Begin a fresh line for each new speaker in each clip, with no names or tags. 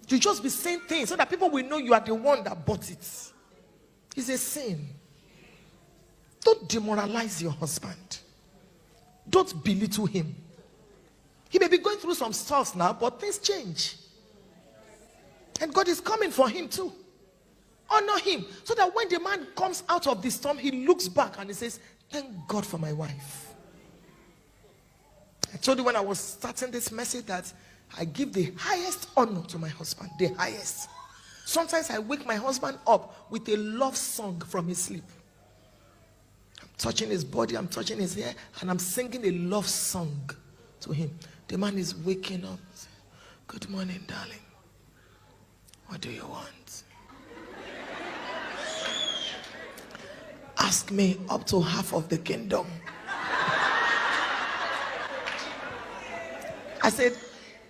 You just be saying things so that people will know you are the one that bought it. It's a sin. Don't demoralize your husband. Don't belittle him. He may be going through some stuff now, but things change. And God is coming for him too. Honor him, so that when the man comes out of the storm, he looks back and he says, thank God for my wife. I told you when I was starting this message that I give the highest honor to my husband. The highest. Sometimes I wake my husband up with a love song from his sleep. I'm touching his body, I'm touching his hair, and I'm singing a love song to him. The man is waking up. Good morning, darling. What do you want? Ask me up to half of the kingdom. I said,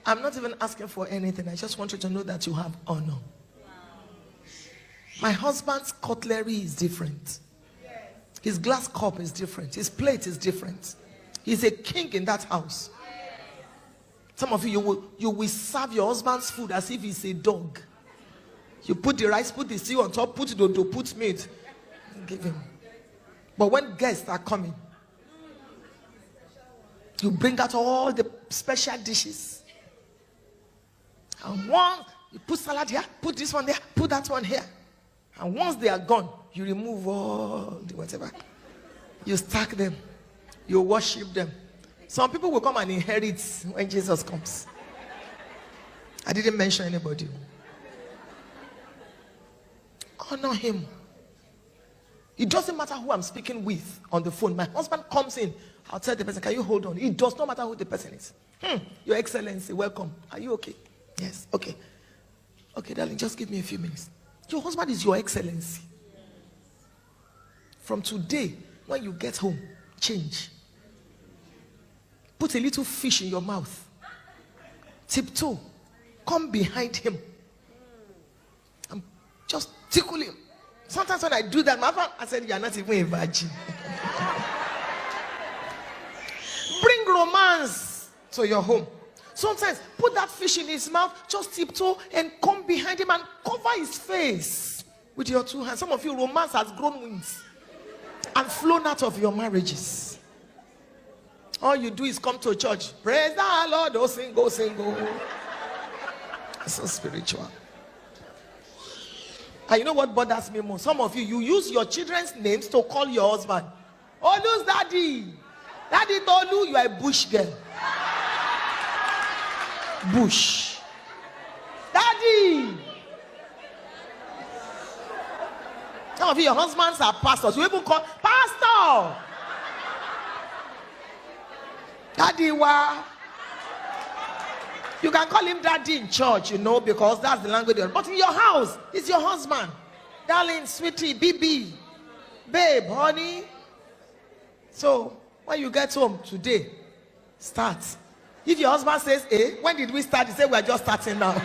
I'm not even asking for anything. I just want you to know that you have honor. My husband's cutlery is different. His glass cup is different. His plate is different. He's a king in that house. Some of you will serve your husband's food as if he's a dog. You put the rice, put the stew on top, put dodo, put meat, give him. But when guests are coming, you bring out all the special dishes. And once you put salad here, put this one there, put that one here. And once they are gone, you remove all the whatever. You stack them. You worship them. Some people will come and inherit when Jesus comes. I didn't mention anybody. Honor him. It doesn't matter who I'm speaking with on the phone. My husband comes in. I'll tell the person, can you hold on? It does not matter who the person is. Your Excellency, welcome. Are you okay? Yes, okay. Okay, darling, just give me a few minutes. Your husband is your Excellency. From today, when you get home, change. Put a little fish in your mouth. Tiptoe. Come behind him. And just tickle him. Sometimes when I do that, my husband, I said, you're not even a virgin. Bring romance to your home. Sometimes put that fish in his mouth, just tiptoe and come behind him and cover his face with your two hands. Some of you, romance has grown wings and flown out of your marriages. All you do is come to church. Praise the Lord. Oh, sing, go, sing, go. It's so spiritual. And you know what bothers me most? Some of you, you use your children's names to call your husband. Olu's daddy. Daddy Tolu, you are a bush girl. Bush. Daddy. Some of you, your husbands are pastors. You even call pastor. Daddy, wa. You can call him daddy in church, you know, because that's the language. But in your house, it's your husband. Darling, sweetie, baby, babe, honey. So, when you get home today, start. If your husband says, when did we start? He said, we are just starting now.